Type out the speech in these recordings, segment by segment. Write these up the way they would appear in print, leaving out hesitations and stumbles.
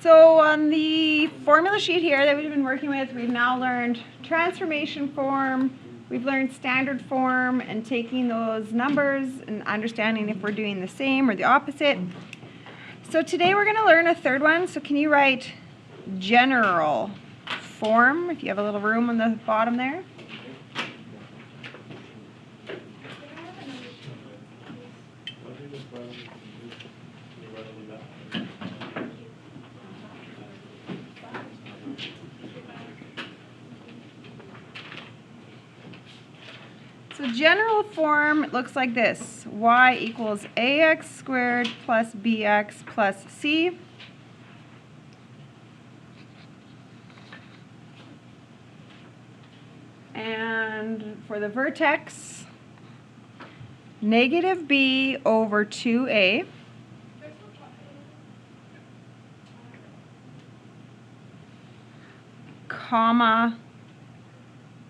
So on the formula sheet here that we've been working with, we've now learned transformation form, we've learned standard form, and taking those numbers and understanding if we're doing the same or the opposite. So today we're going to learn a third one. So can you write general form if you have a little room on the bottom there? So general form looks like this. Y equals ax squared plus bx plus c. And for the vertex, negative b over 2a comma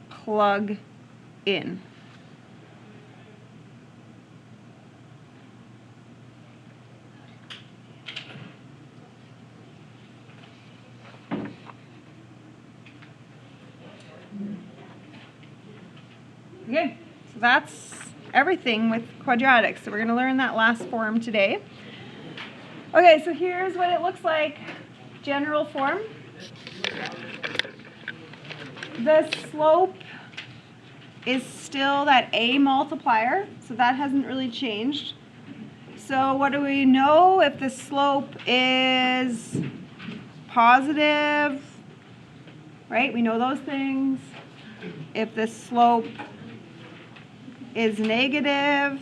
plug in. Okay, so that's everything with quadratics. So we're going to learn that last form today. Okay, so here's what it looks like, general form. The slope is still that a multiplier, so that hasn't really changed. So what do we know if the slope is positive, right? We know those things. If the slope is negative,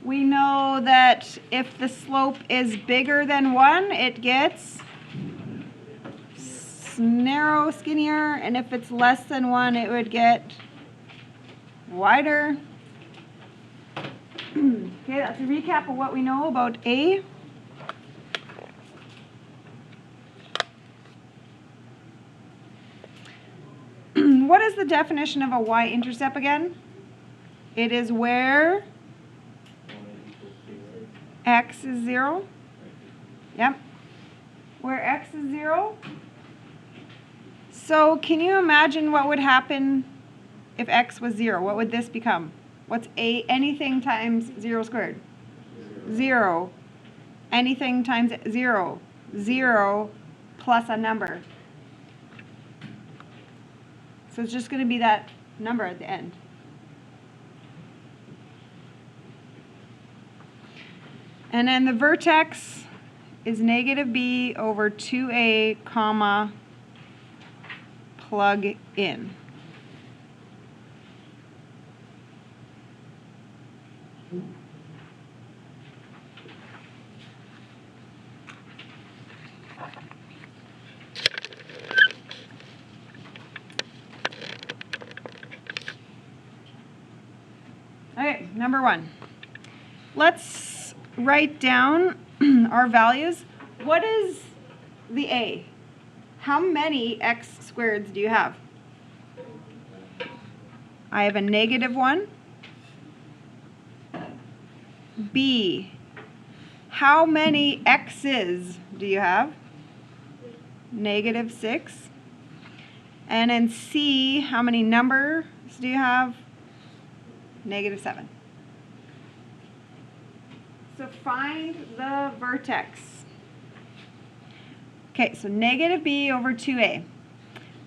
we know that if the slope is bigger than 1, it gets narrow, skinnier, and if it's less than 1, it would get wider. Okay, that's a recap of what we know about A. What is the definition of a y-intercept again? It is where x is 0. Yep. Where x is 0. So can you imagine what would happen if x was 0? What would this become? What's anything times 0 squared? 0. Anything times 0. 0 plus a number. So it's just going to be that number at the end. And then the vertex is negative b over 2a comma plug in. Okay, number 1. Let's write down our values. What is the a? How many x squareds do you have? I have a negative 1. B. How many x's do you have? Negative 6. And then C, how many numbers do you have? Negative 7. So find the vertex. Okay, so negative b over 2a.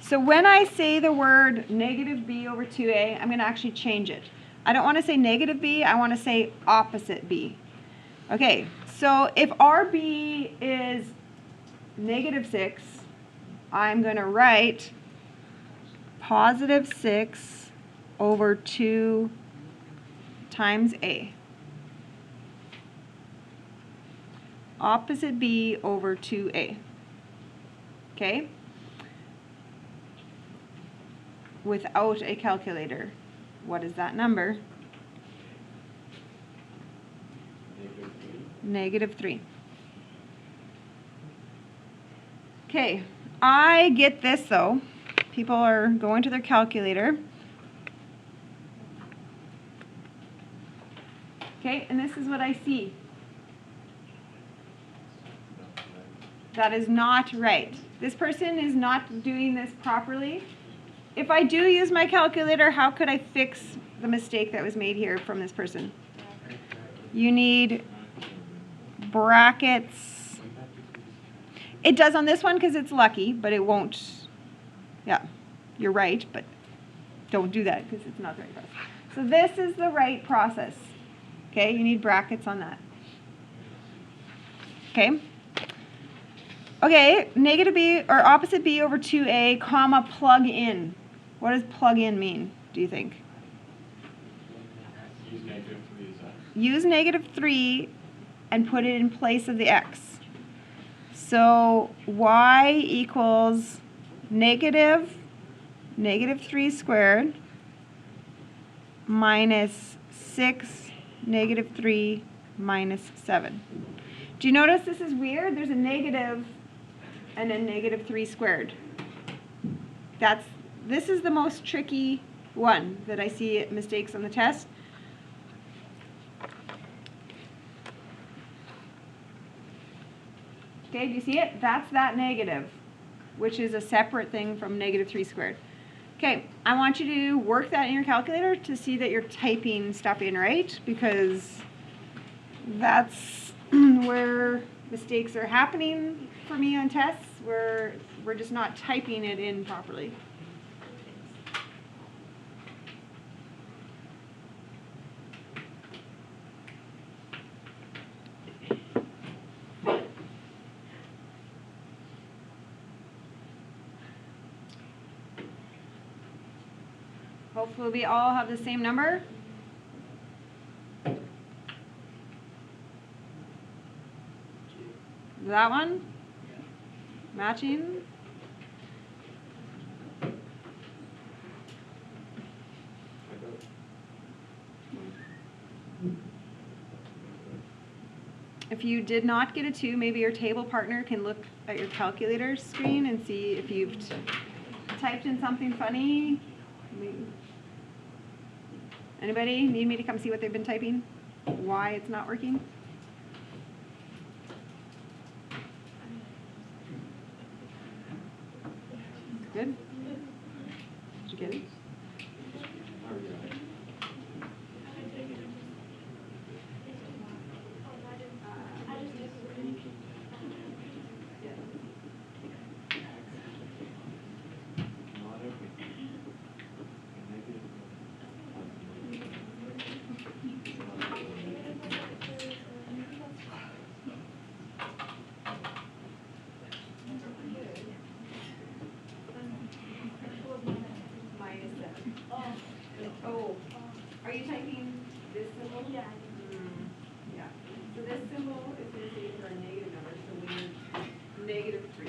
So when I say the word negative b over 2a, I'm going to actually change it. I don't want to say negative b, I want to say opposite b. Okay, so if our b is negative 6, I'm going to write positive 6 over 2 times a. Opposite b over 2a. Okay? Without a calculator. What is that number? Negative 3. Okay, I get this though. People are going to their calculator. Okay, and this is what I see. That is not right. This person is not doing this properly. If I do use my calculator, how could I fix the mistake that was made here from this person? You need brackets. It does on this one because it's lucky, but it won't. Yeah, you're right, but don't do that because it's not the right process. So this is the right process. Okay, you need brackets on that. Okay. Okay, negative b or opposite b over 2a, comma, plug in. What does plug in mean, do you think? Use negative 3, is that? Use negative 3 and put it in place of the x. So y equals negative 3 squared minus 6 negative 3 minus 7. Do you notice this is weird? There's a negative and a negative 3 squared. This is the most tricky one that I see mistakes on the test. Okay, do you see it? That's that negative, which is a separate thing from negative 3 squared. Okay, I want you to work that in your calculator to see that you're typing stuff in right, because that's where mistakes are happening for me on tests, where we're just not typing it in properly. Hopefully we all have the same number. That one? Matching? If you did not get a 2, maybe your table partner can look at your calculator screen and see if you've typed in something funny. Anybody need me to come see what they've been typing? Why it's not working? Good? Did you get it? Oh, are you typing this symbol? Yeah. Yeah. So this symbol is going to say for a negative number, so we need negative 3.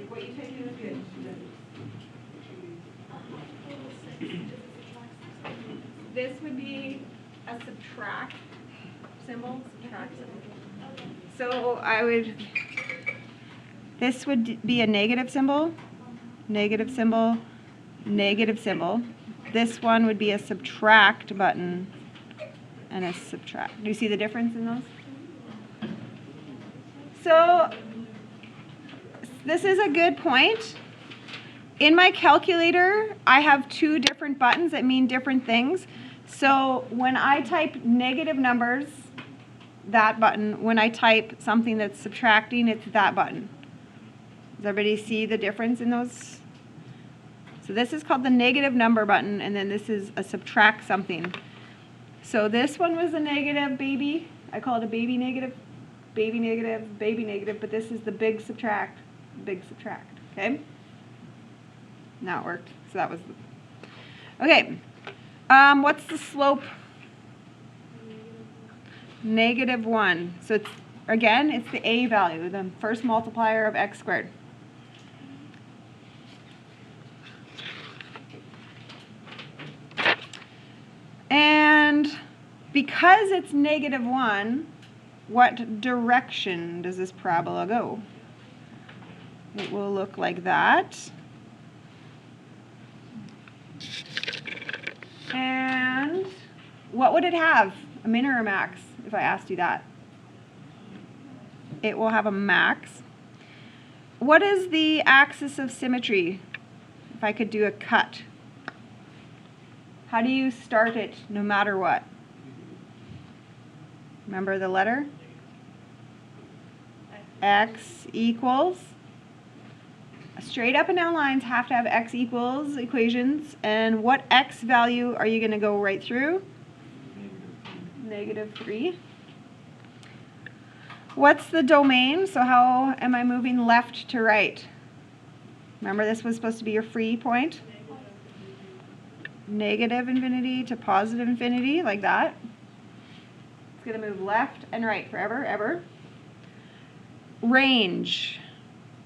What you typing is good. This would be a subtract symbol. So this would be a negative symbol, negative symbol, negative symbol. This one would be a subtract button and a subtract. Do you see the difference in those? So this is a good point. In my calculator, I have 2 different buttons that mean different things. So when I type negative numbers, that button. When I type something that's subtracting, it's that button. Does everybody see the difference in those? So this is called the negative number button, and then this is a subtract something. So this one was a negative baby. I call it a baby negative, baby negative, baby negative, but this is the big subtract, okay? Now it worked. So that was the, okay. What's the slope? -1. So it's, again, it's the a value, the first multiplier of x squared. And because it's -1, what direction does this parabola go? It will look like that. And what would it have? A min or a max, if I asked you that? It will have a max. What is the axis of symmetry? If I could do a cut. How do you start it no matter what? Remember the letter? X equals. Straight up and down lines have to have x equals equations. And what x value are you going to go right through? -3. What's the domain? So how am I moving left to right? Remember, this was supposed to be your free point. Negative infinity to positive infinity, like that. It's going to move left and right forever, ever. Range.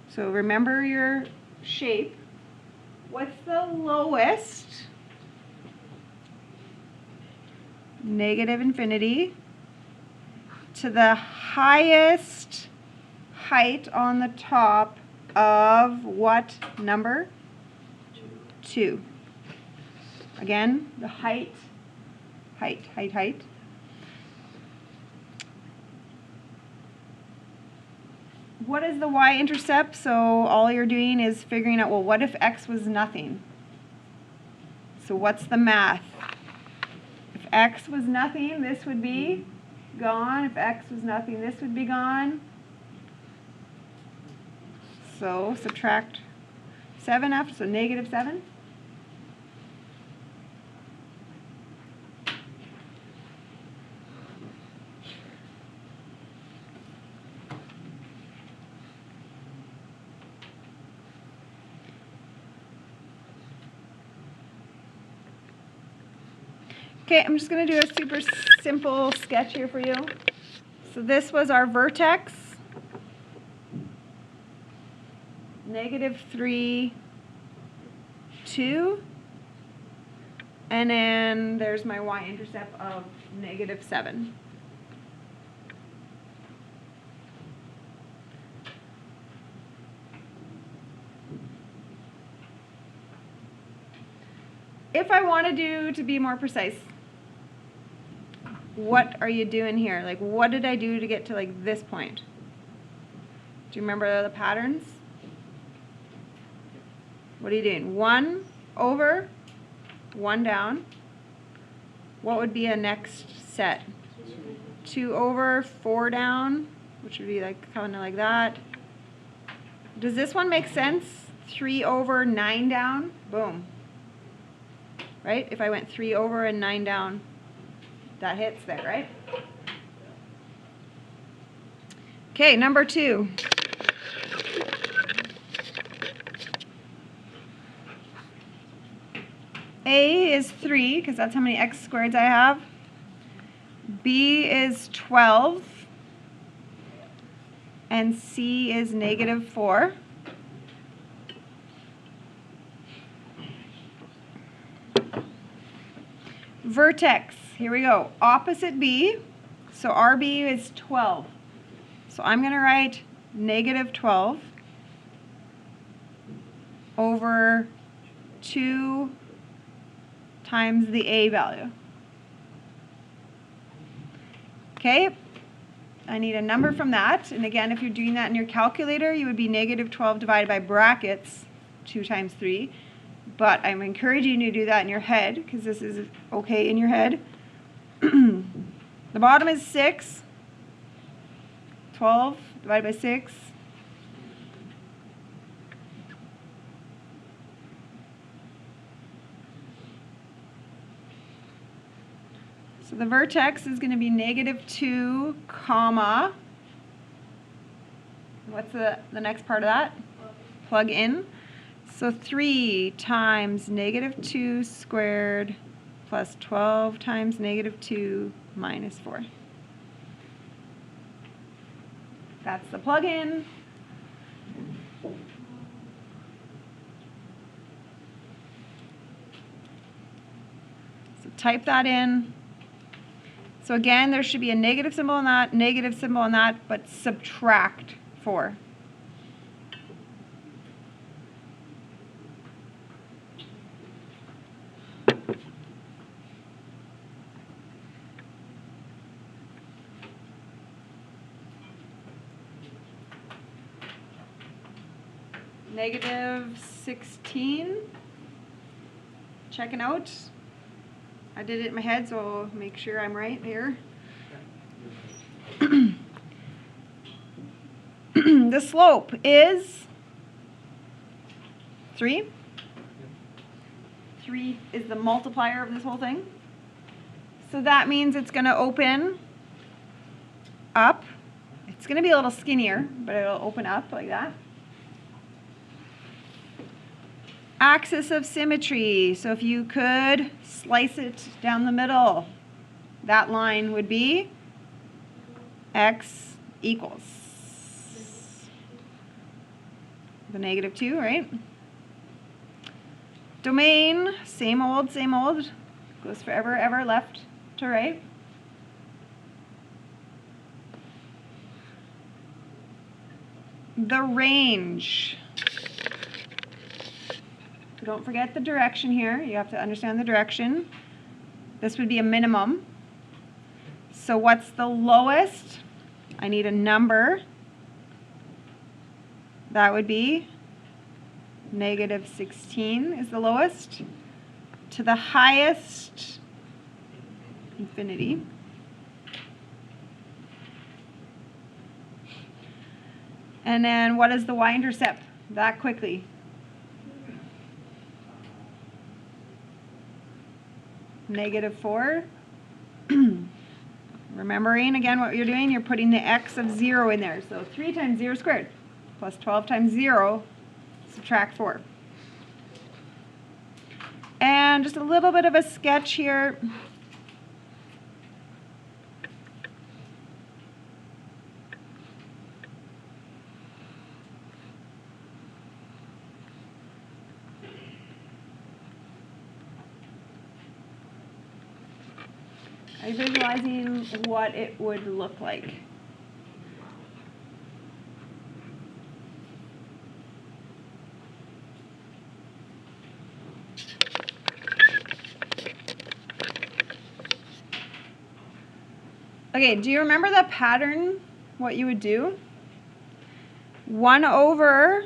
So remember your shape. What's the lowest? Negative infinity to the highest height on the top of what number? 2. Again, the height. What is the y-intercept? So all you're doing is figuring out, well, what if x was nothing? So what's the math? If x was nothing, this would be gone. If x was nothing, this would be gone. So subtract 7 after, so -7. Okay, I'm just going to do a super simple sketch here for you. So this was our vertex, -3, 2, and then there's my y-intercept of -7. If I want to be more precise, what are you doing here? Like, what did I do to get to like this point? Do you remember the patterns? What are you doing? 1 over, 1 down. What would be a next set? 2 over, 4 down, which would be like kind of like that. Does this one make sense? 3 over, 9 down. Boom. Right? If I went 3 over and 9 down, that hits there, right? Okay, number 2. A is 3, because that's how many x squareds I have. B is 12. And C is -4. Vertex, here we go. Opposite B, so RB is 12. So I'm going to write -12 over 2 times the A value. Okay, I need a number from that. And again, if you're doing that in your calculator, you would be -12 divided by brackets, 2 times 3. But I'm encouraging you to do that in your head, because this is okay in your head. The bottom is 6. 12 divided by 6. So the vertex is going to be -2, comma. What's the next part of that? Plug in. So 3 times -2 squared plus 12 times -2 minus 4. That's the plug-in. So type that in. So again, there should be a negative symbol on that, negative symbol on that, but subtract 4. Negative 16. Checking out. I did it in my head, so I'll make sure I'm right here. The slope is 3. 3 is the multiplier of this whole thing. So that means it's going to open up. It's going to be a little skinnier, but it'll open up like that. Axis of symmetry. So if you could slice it down the middle, that line would be x equals the negative 2, right? Domain, same old, goes forever, ever left to right. The range. Don't forget the direction here. You have to understand the direction. This would be a minimum. So what's the lowest? I need a number. That would be negative 16 is the lowest. To the highest, infinity. And then what is the y-intercept? That quickly. Negative 4. Remembering again what you're doing, you're putting the x of 0 in there. So 3 times 0 squared plus 12 times 0, subtract 4. And just a little bit of a sketch here. Are you visualizing what it would look like? Okay, do you remember the pattern, what you would do? 1 over,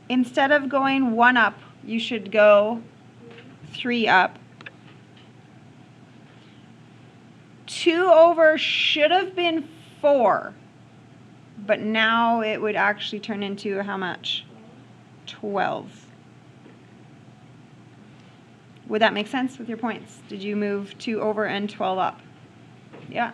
instead of going 1 up, you should go 3 up. 2 over should have been 4, but now it would actually turn into how much? 12. Would that make sense with your points? Did you move 2 over and 12 up? Yeah.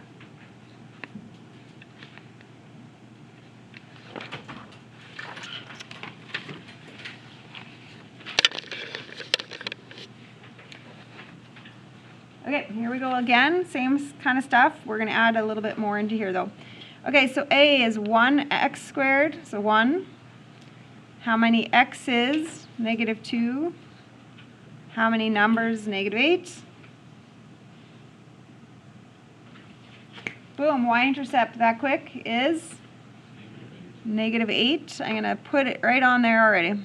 Okay, here we go again. Same kind of stuff. We're going to add a little bit more into here, though. Okay, so A is 1x squared, so 1. How many x's? Negative 2. How many numbers? Negative 8. Boom, y-intercept that quick is negative 8. I'm going to put it right on there already.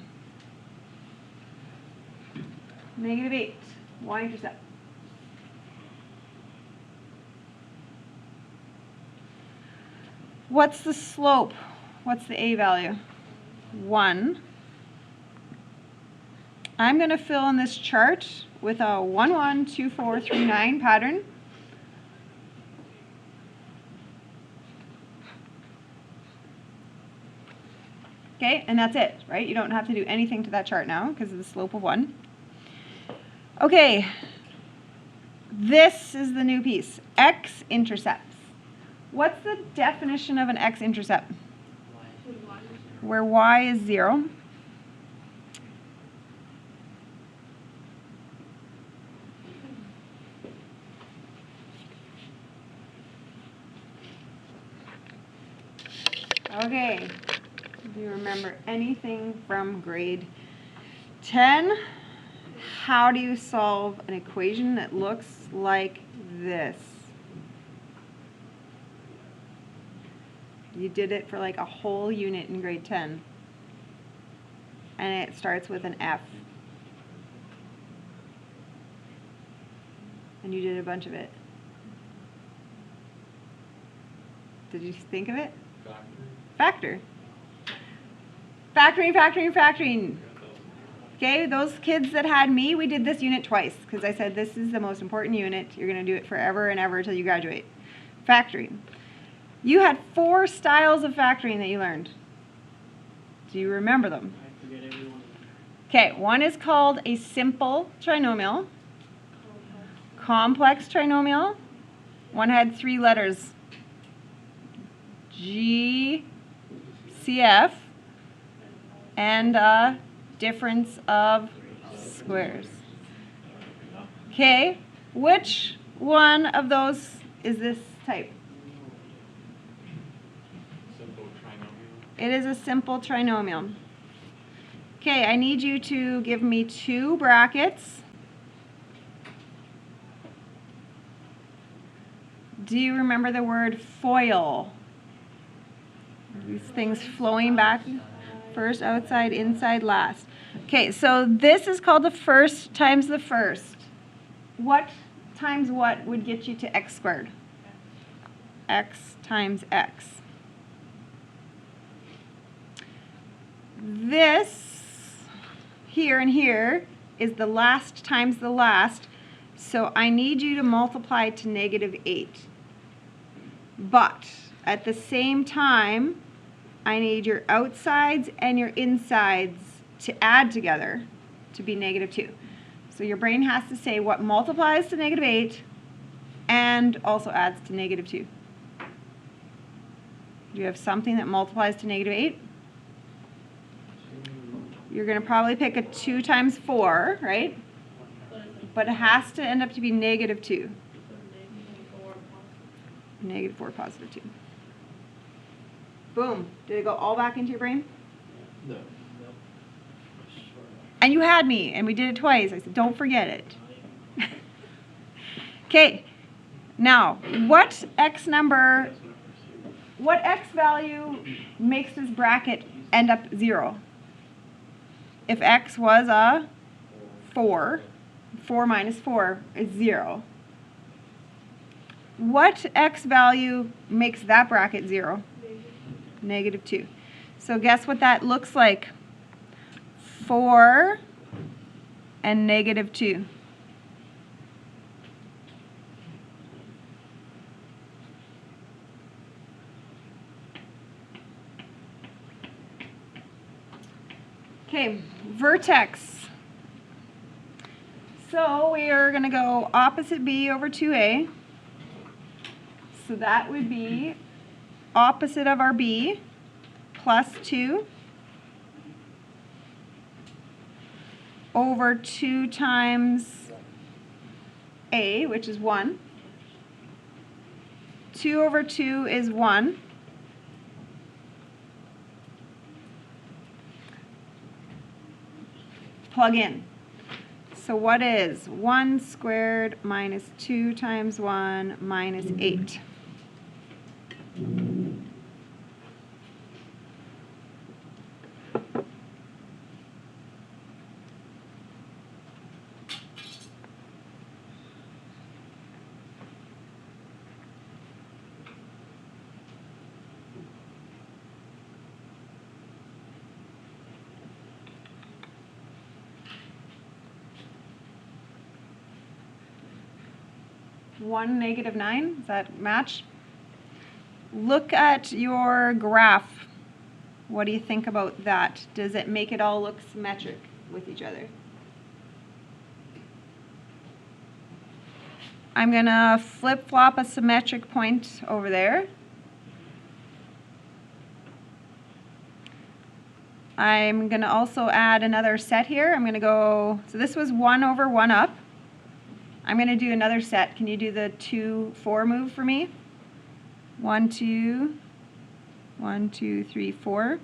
Negative 8, y-intercept. What's the slope? What's the a value? 1. I'm going to fill in this chart with a 1, 1, 2, 4, 3, 9 pattern. Okay, and that's it, right? You don't have to do anything to that chart now because of the slope of 1. Okay, this is the new piece, x-intercepts. What's the definition of an x-intercept? Where y is 0. Okay, do you remember anything from grade 10? How do you solve an equation that looks like this? You did it for like a whole unit in grade 10. And it starts with an F. And you did a bunch of it. Did you think of it? Factor. Factor. Factoring, factoring, factoring. Okay, those kids that had me, we did this unit twice because I said this is the most important unit. You're going to do it forever and ever until you graduate. Factoring. You had 4 styles of factoring that you learned. Do you remember them? I forget every one. Okay, one is called a simple trinomial. Complex trinomial. One had 3 letters. G, CF, and a difference of squares. Okay, which one of those is this type? Simple trinomial. It is a simple trinomial. Okay, I need you to give me 2 brackets. Do you remember the word FOIL? These things flowing back, first, outside, inside, last. Okay, so this is called the first times the first. What times what would get you to x squared? X times x. This here and here is the last times the last, so I need you to multiply to -8. But at the same time, I need your outsides and your insides to add together to be -2. So your brain has to say what multiplies to -8 and also adds to -2. Do you have something that multiplies to -8? You're going to probably pick a 2 times 4, right? But it has to end up to be -2. -4 positive 2. Boom. Did it go all back into your brain? No. And you had me, and we did it twice. I said, don't forget it. Okay. Now, what x value makes this bracket end up 0? If x was a 4, 4 minus 4 is 0. What x value makes that bracket 0? -2. So guess what that looks like? 4 and -2. Okay, vertex. So we are going to go opposite b over 2a. So that would be opposite of our b plus 2 over 2 times a, which is 1. 2 over 2 is 1. Plug in. So what is 1 squared minus 2 times 1 minus 8? One -9, does that match? Look at your graph. What do you think about that? Does it make it all look symmetric with each other? I'm going to flip-flop a symmetric point over there. I'm going to also add another set here. I'm going to go, so this was 1 over 1 up. I'm going to do another set. Can you do the 2, 4 move for me? 1, 2, 1, 2, 3, 4.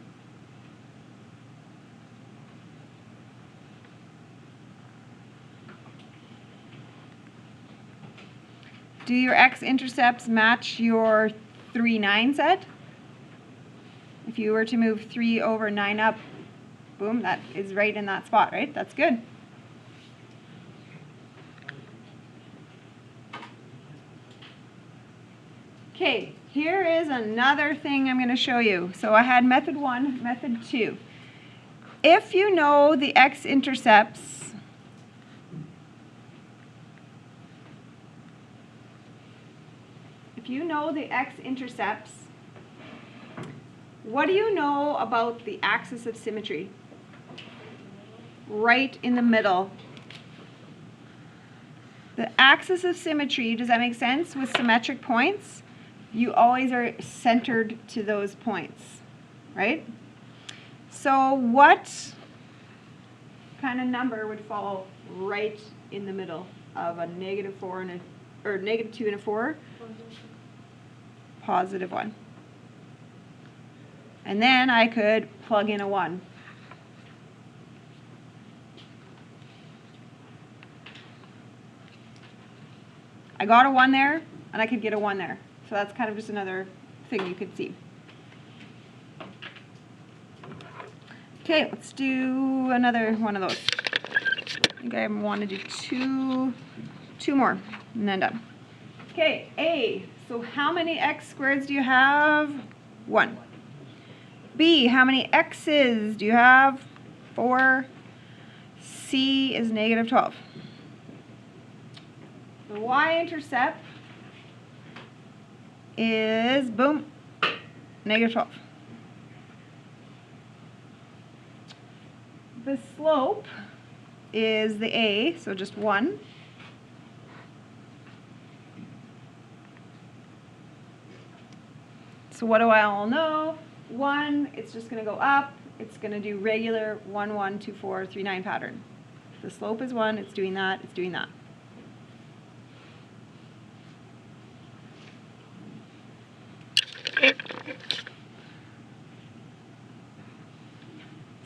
Do your x-intercepts match your 3, 9 set? If you were to move 3 over 9 up, boom, that is right in that spot, right? That's good. Okay, here is another thing I'm going to show you. So I had method 1, method 2. if you know the x-intercepts, what do you know about the axis of symmetry? Right in the middle. The axis of symmetry, does that make sense? With symmetric points, you always are centered to those points, right? So what kind of number would fall right in the middle of a -4 and or -2 and a 4? Positive 1. And then I could plug in a 1. I got a 1 there, and I could get a 1 there. So that's kind of just another thing you could see. Okay, let's do another one of those. I think I want to do two more, and then done. Okay, A. So how many x squareds do you have? 1. B. How many x's do you have? 4. C is -12. The y-intercept is, boom, -12. The slope is the A, so just 1. So what do I all know? 1, it's just going to go up. It's going to do regular 1, 1, 2, 4, 3, 9 pattern. The slope is 1, it's doing that, it's doing that.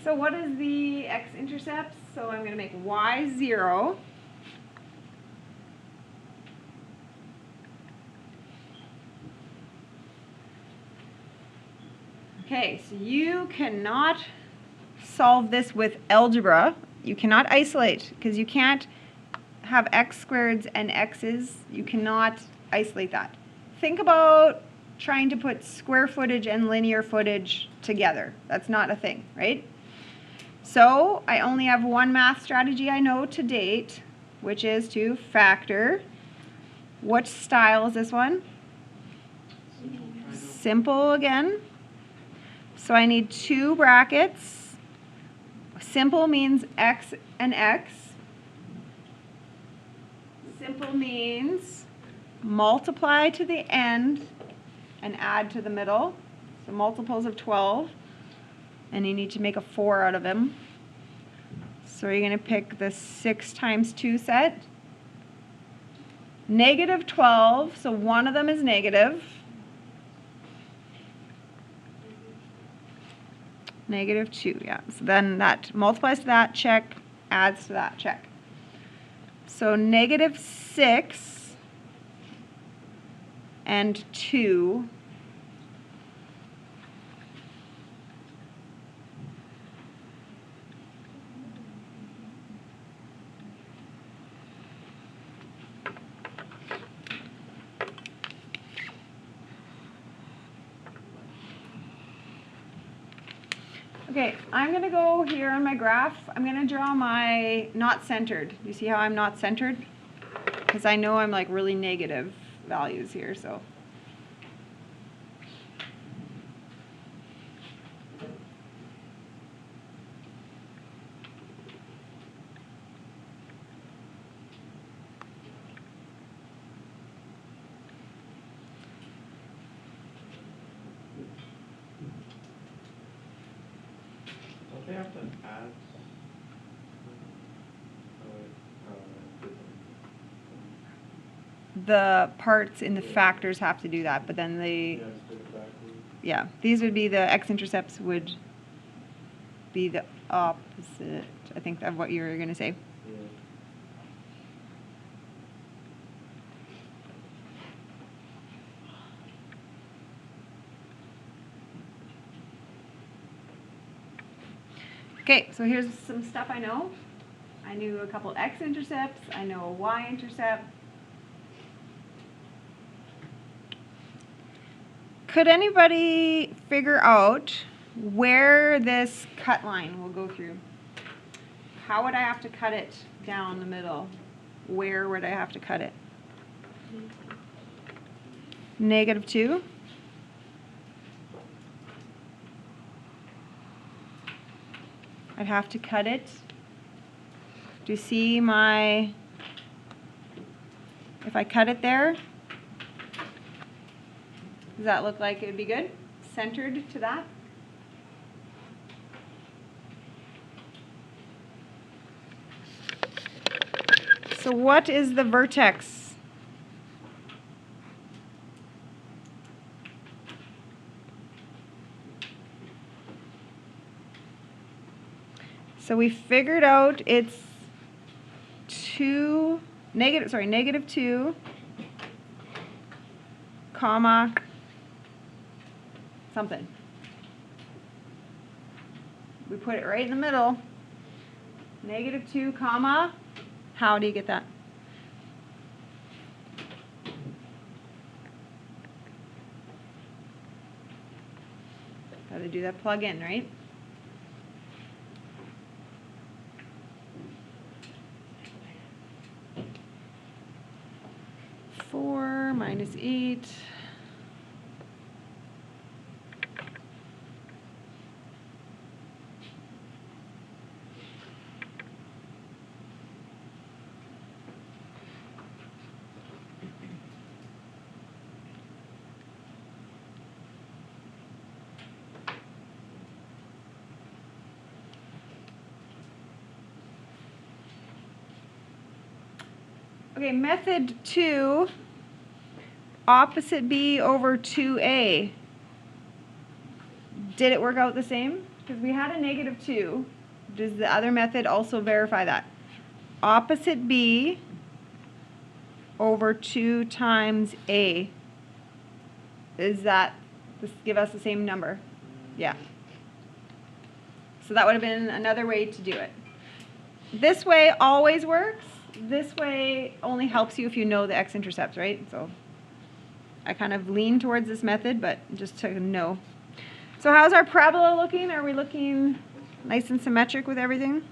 So what is the x-intercepts? So I'm going to make y 0. Okay, so you cannot solve this with algebra. You cannot isolate because you can't have x squareds and x's. You cannot isolate that. Think about trying to put square footage and linear footage together. That's not a thing, right? So I only have one math strategy I know to date, which is to factor. Which style is this one? Simple again. So I need 2 brackets. Simple means x and x. Simple means multiply to the end and add to the middle. So multiples of 12. And you need to make a 4 out of them. So you're going to pick the 6 times 2 set. -12, so one of them is negative. -2, yeah. So then that multiplies to that, check, adds to that, check. So -6 and 2. Okay, I'm going to go here on my graph. I'm going to draw my not centered. You see how I'm not centered? Because I know I'm like really negative values here, so. Don't they have to add? The parts in the factors have to do that, but then they, Yeah, stick it backwards. yeah, these would be the x-intercepts would be the opposite, I think, of what you were going to say. Yeah. Okay, so here's some stuff I know. I knew a couple x-intercepts. I know a y-intercept. Could anybody figure out where this cut line will go through. How would I have to cut it down the middle? Where would I have to cut it? -2. I'd have to cut it. Do you see my, if I cut it there, does that look like it would be good? Centered to that? So what is the vertex? So we figured out it's -2, comma, something. We put it right in the middle. -2, comma, how do you get that? Got to do that plug in, right? -8. Okay, method 2, opposite b over 2a. Did it work out the same? Because we had a -2. Does the other method also verify that? Opposite b over 2 times a. Does that give us the same number? Yeah. So that would have been another way to do it. This way always works. This way only helps you if you know the x-intercepts, right? So I kind of lean towards this method, but just to know. So how's our parabola looking? Are we looking nice and symmetric with everything?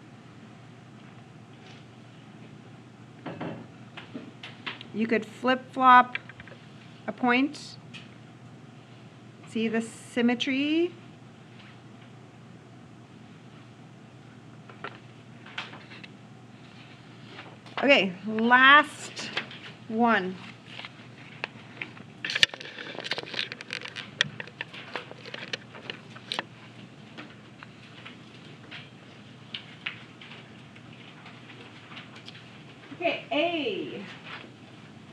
You could flip-flop a point. See the symmetry? Okay, last one. Okay, A.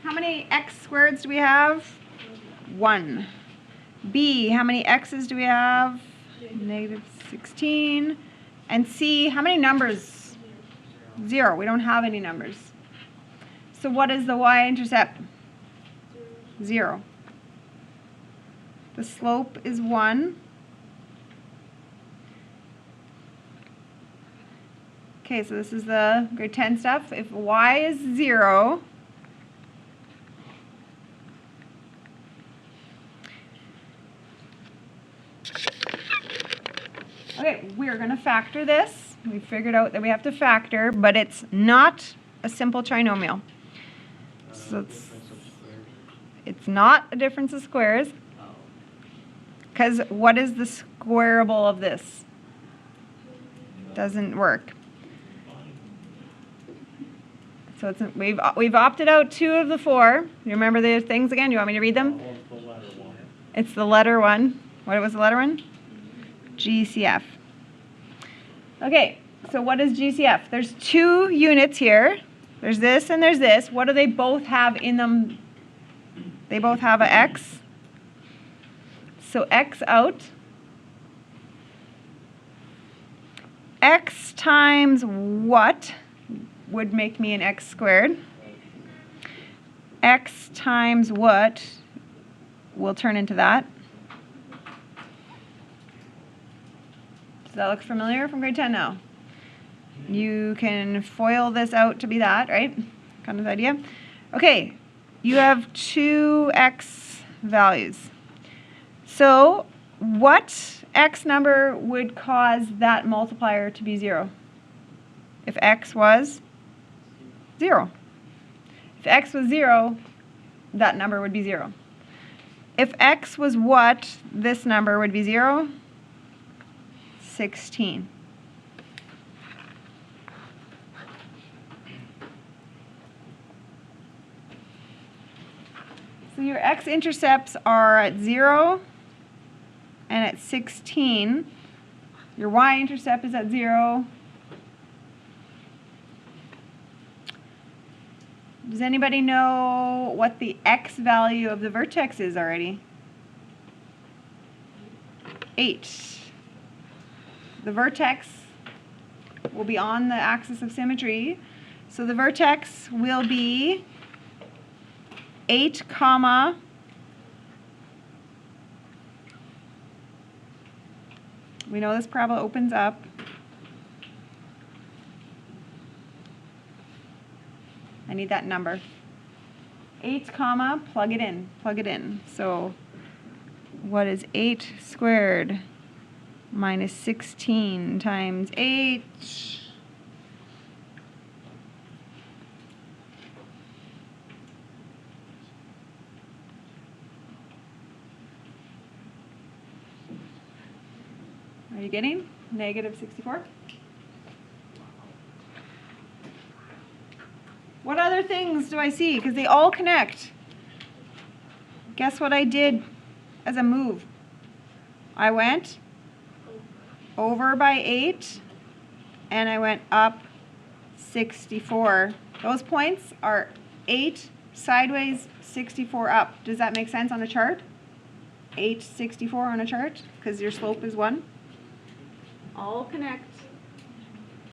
How many x squareds do we have? 1. B, how many x's do we have? -16. And C, how many numbers? 0. We don't have any numbers. So what is the y-intercept? 0. The slope is 1. Okay, so this is the grade 10 stuff. If y is 0, okay, we're going to factor this. We figured out that we have to factor, but it's not a simple trinomial. So it's not a difference of squares. Because what is the squarable of this? Doesn't work. So we've opted out 2 of the 4. You remember the things again? You want me to read them? It's the letter 1. What was the letter 1? GCF. Okay, so what is GCF? There's 2 units here. There's this and there's this. What do they both have in them? They both have a x. So x out. X times what would make me an x squared? X times what will turn into that? Does that look familiar from grade 10 now? You can FOIL this out to be that, right? Kind of the idea. Okay, you have 2 x values. So what x number would cause that multiplier to be 0? If x was 0. If x was 0, that number would be 0. If x was what, this number would be 0? 16. So your x-intercepts are at 0 and at 16. Your y-intercept is at 0. Does anybody know what the x value of the vertex is already? 8. The vertex will be on the axis of symmetry. So the vertex will be 8, comma, we know this parabola opens up. I need that number. 8, comma, plug it in, plug it in. So what is 8 squared minus 16 times 8? Are you getting negative 64? What other things do I see? Because they all connect. Guess what I did as a move? I went over by 8 and I went up 64. Those points are 8 sideways, 64 up. Does that make sense on a chart? 8, 64 on a chart because your slope is 1. All connect.